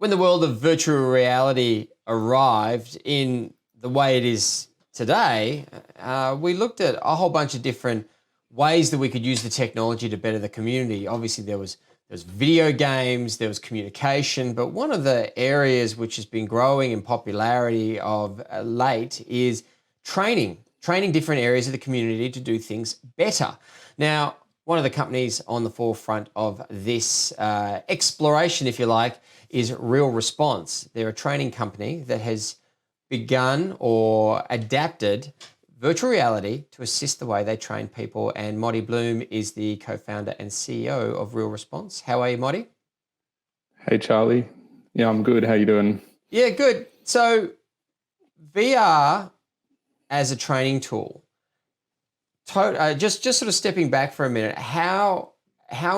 when the world of virtual reality arrived in the way it is today, we looked at a whole bunch of different ways that we could use the technology to better the community. Obviously, there was video games, there was communication, but one of the areas which has been growing in popularity of late is training different areas of the community to do things better. Now, one of the companies on the forefront of this exploration, if you like, is Real Response. They're a training company that has begun or adapted virtual reality to assist the way they train people. And Motti Blum is the co-founder and CEO of Real Response. How are you, Motti? Hey, Charlie. Yeah, I'm good. How you doing? Yeah, good. So VR as a training tool, just sort of stepping back for a minute, how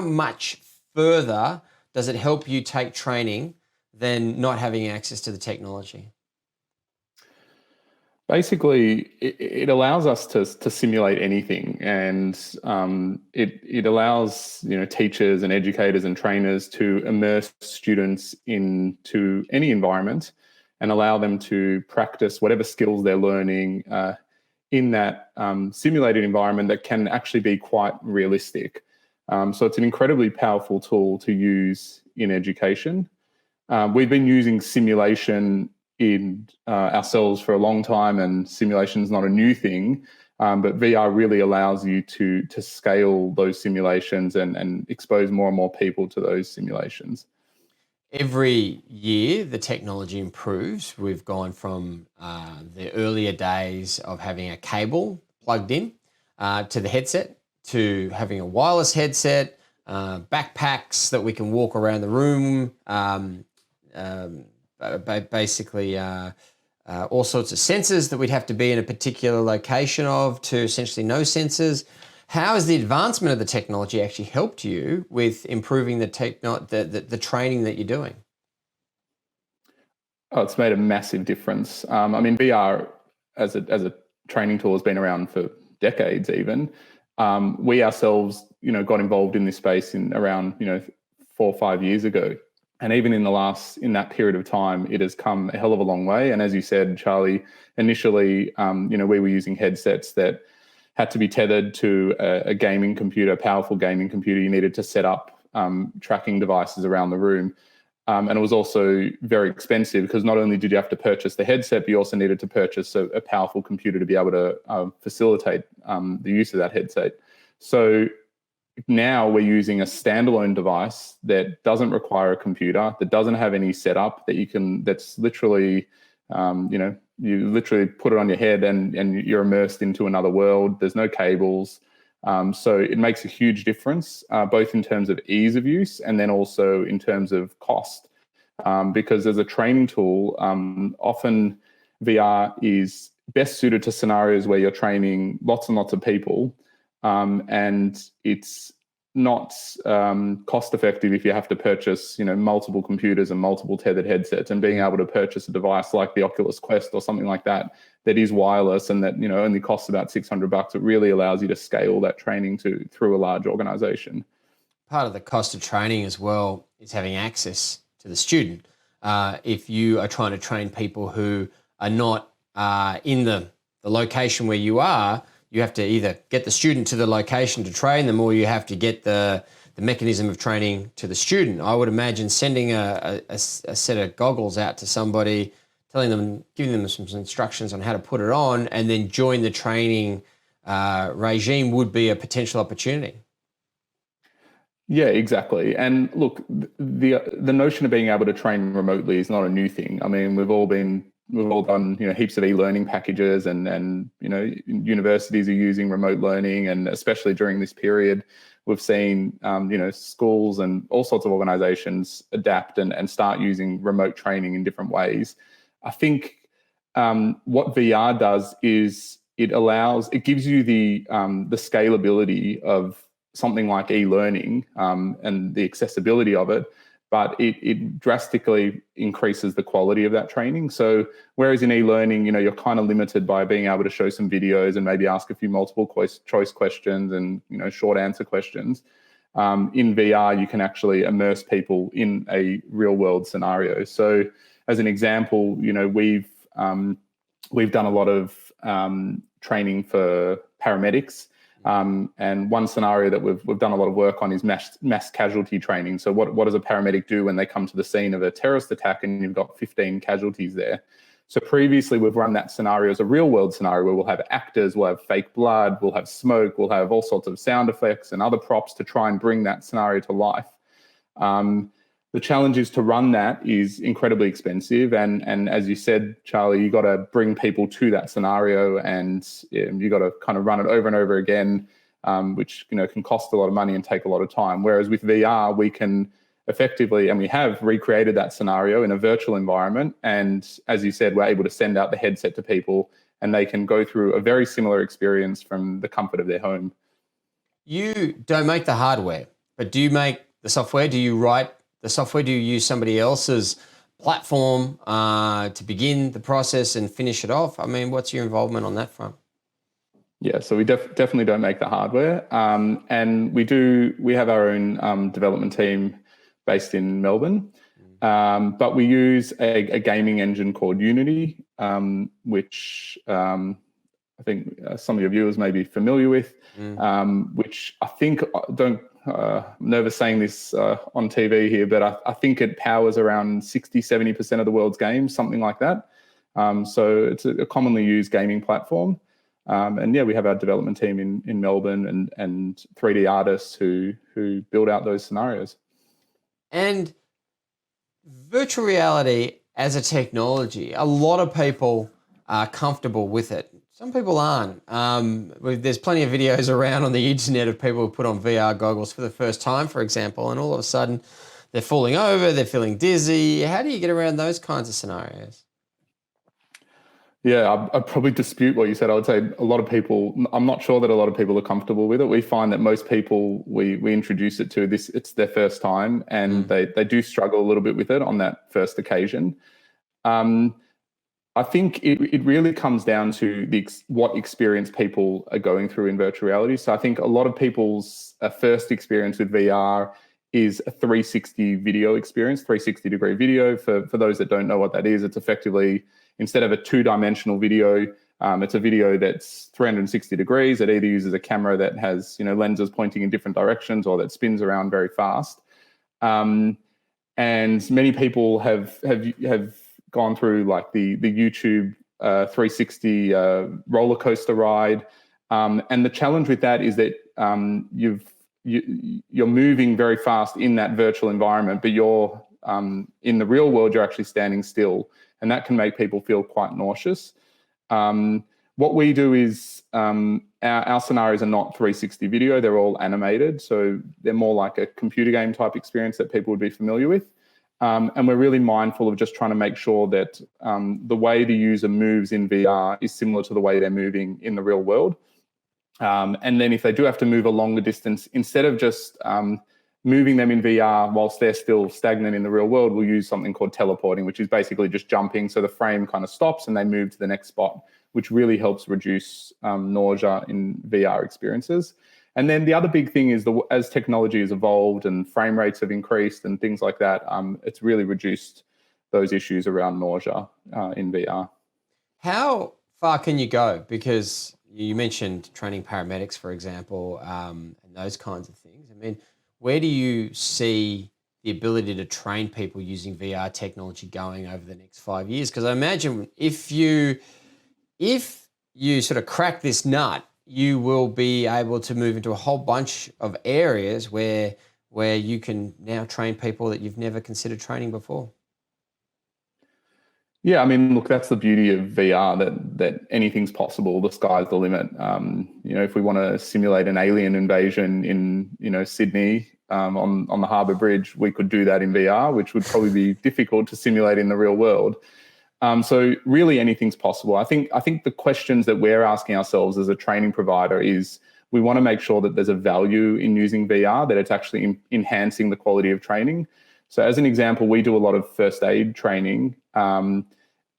much further does it help you take training than not having access to the technology? Basically, it allows us to simulate anything, and it allows teachers and educators and trainers to immerse students into any environment and allow them to practice whatever skills they're learning in that simulated environment that can actually be quite realistic. So it's an incredibly powerful tool to use in education. We've been using simulation in ourselves for a long time, and simulation is not a new thing, but VR really allows you to scale those simulations and expose more and more people to those simulations. Every year, the technology improves. We've gone from the earlier days of having a cable plugged in to the headset, to having a wireless headset, backpacks that we can walk around the room, basically all sorts of sensors that we'd have to be in a particular location of, to essentially no sensors. How has the advancement of the technology actually helped you with improving the training that you're doing? Oh, it's made a massive difference. I mean, VR as a training tool has been around for decades even. We ourselves, got involved in this space in around, 4 or 5 years ago. And even in that period of time, it has come a hell of a long way. And as you said, Charlie, initially, we were using headsets that had to be tethered to a gaming computer, a powerful gaming computer. You needed to set up tracking devices around the room. And it was also very expensive, because not only did you have to purchase the headset, but you also needed to purchase a powerful computer to be able to facilitate the use of that headset. So now we're using a standalone device that doesn't require a computer, that doesn't have any setup, that's literally, you literally put it on your head and you're immersed into another world. There's no cables. So it makes a huge difference, both in terms of ease of use and then also in terms of cost. Because as a training tool, often VR is best suited to scenarios where you're training lots and lots of people. And it's not cost effective if you have to purchase, multiple computers and multiple tethered headsets. And being able to purchase a device like the Oculus Quest or something like that is wireless and that only costs about $600, it really allows you to scale that training through a large organization. Part of the cost of training as well is having access to the student. If you are trying to train people who are not in the location where you are, you have to either get the student to the location to train them, or you have to get the mechanism of training to the student. I would imagine sending a set of goggles out to somebody, giving them some instructions on how to put it on, and then join the training regime would be a potential opportunity. Yeah, exactly. And look, the notion of being able to train remotely is not a new thing. I mean, we've all done heaps of e-learning packages, and universities are using remote learning, and especially during this period, we've seen schools and all sorts of organizations adapt and start using remote training in different ways. I think what VR does is it gives you the scalability of something like e-learning and the accessibility of it, but it drastically increases the quality of that training. So whereas in e-learning, you're kind of limited by being able to show some videos and maybe ask a few multiple choice questions and short answer questions. in VR, you can actually immerse people in a real world scenario. So as an example, we've done a lot of training for paramedics. And one scenario that we've done a lot of work on is mass casualty training. So what does a paramedic do when they come to the scene of a terrorist attack and you've got 15 casualties there? So previously we've run that scenario as a real world scenario where we'll have actors, we'll have fake blood, we'll have smoke, we'll have all sorts of sound effects and other props to try and bring that scenario to life. The challenge is to run that is incredibly expensive. And as you said, Charlie, you got to bring people to that scenario and you got to kind of run it over and over again, which can cost a lot of money and take a lot of time. Whereas with VR, we can effectively, and we have recreated that scenario in a virtual environment. And as you said, we're able to send out the headset to people and they can go through a very similar experience from the comfort of their home. You don't make the hardware, but do you make the software? Do you write the software? Do you use somebody else's platform to begin the process and finish it off? I mean, what's your involvement on that front? Yeah, so we definitely don't make the hardware. And we have our own development team based in Melbourne. But we use a gaming engine called Unity, which I think some of your viewers may be familiar with, which I think, I'm nervous saying this on TV here, but I think it powers around 60-70% of the world's games, something like that. So it's a commonly used gaming platform. And yeah, we have our development team in Melbourne and 3D artists who build out those scenarios. And virtual reality as a technology, a lot of people are comfortable with it. Some people aren't. There's plenty of videos around on the internet of people who put on VR goggles for the first time, for example, and all of a sudden they're falling over, they're feeling dizzy. How do you get around those kinds of scenarios? Yeah, I'd probably dispute what you said. I would say a lot of people, I'm not sure that a lot of people are comfortable with it. We find that most people we introduce it to, it's their first time and they do struggle a little bit with it on that first occasion. I think it really comes down to what experience people are going through in virtual reality. So I think a lot of people's first experience with VR is a 360 video experience, 360-degree video. For those that don't know what that is, it's effectively, instead of a two-dimensional video, it's a video that's 360 degrees. It either uses a camera that has lenses pointing in different directions or that spins around very fast. And many people have gone through like the YouTube 360 roller coaster ride. And the challenge with that is that you're moving very fast in that virtual environment, but you're in the real world, you're actually standing still. And that can make people feel quite nauseous. What we do is our scenarios are not 360 video, they're all animated. So they're more like a computer game type experience that people would be familiar with. And we're really mindful of just trying to make sure that the way the user moves in VR is similar to the way they're moving in the real world. And then if they do have to move a longer distance, instead of just moving them in VR whilst they're still stagnant in the real world, we'll use something called teleporting, which is basically just jumping. So the frame kind of stops and they move to the next spot, which really helps reduce nausea in VR experiences. And then the other big thing is as technology has evolved and frame rates have increased and things like that, it's really reduced those issues around nausea in VR. How far can you go? Because you mentioned training paramedics, for example, and those kinds of things. I mean, where do you see the ability to train people using VR technology going over the next 5 years? Because I imagine if you sort of crack this nut, you will be able to move into a whole bunch of areas where you can now train people that you've never considered training before. Yeah, I mean, look, that's the beauty of VR, that anything's possible. The sky's the limit. If we want to simulate an alien invasion in Sydney on the Harbour Bridge, we could do that in VR, which would probably be difficult to simulate in the real world. So really anything's possible. I think the questions that we're asking ourselves as a training provider is we want to make sure that there's a value in using VR, that it's actually enhancing the quality of training. So as an example, we do a lot of first aid training.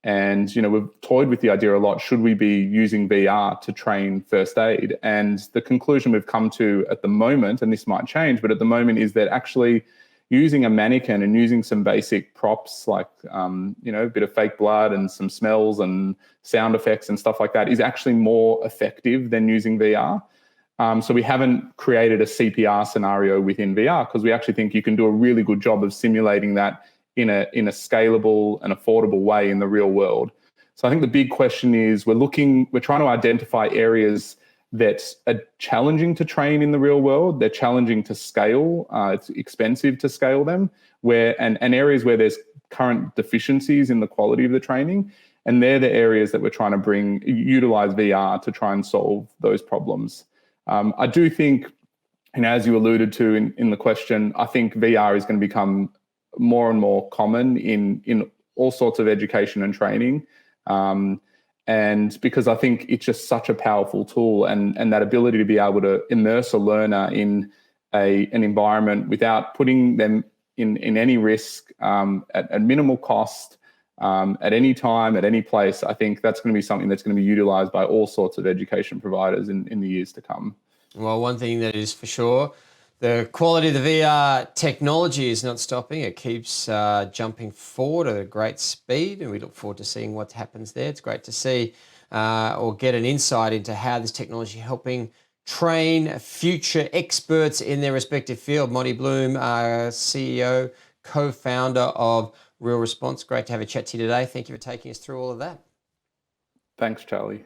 And, we've toyed with the idea a lot. Should we be using VR to train first aid? And the conclusion we've come to at the moment, and this might change, but at the moment is that actually using a mannequin and using some basic props like, a bit of fake blood and some smells and sound effects and stuff like that is actually more effective than using VR. So we haven't created a CPR scenario within VR because we actually think you can do a really good job of simulating that in a scalable and affordable way in the real world. So I think the big question is we're trying to identify areas that are challenging to train in the real world. They're challenging to scale. It's expensive to scale them, and areas where there's current deficiencies in the quality of the training. And they're the areas that we're trying to utilize VR to try and solve those problems. I do think, as you alluded to in the question, I think VR is going to become more and more common in all sorts of education and training. And because I think it's just such a powerful tool, and that ability to be able to immerse a learner in an environment without putting them in any risk, at minimal cost, at any time, at any place, I think that's going to be something that's going to be utilized by all sorts of education providers in the years to come. Well, one thing that is for sure, the quality of the VR technology is not stopping. It keeps jumping forward at a great speed, and we look forward to seeing what happens there. It's great to see or get an insight into how this technology is helping train future experts in their respective field. Motti Blum, CEO, co-founder of Real Response. Great to have a chat to you today. Thank you for taking us through all of that. Thanks, Charlie.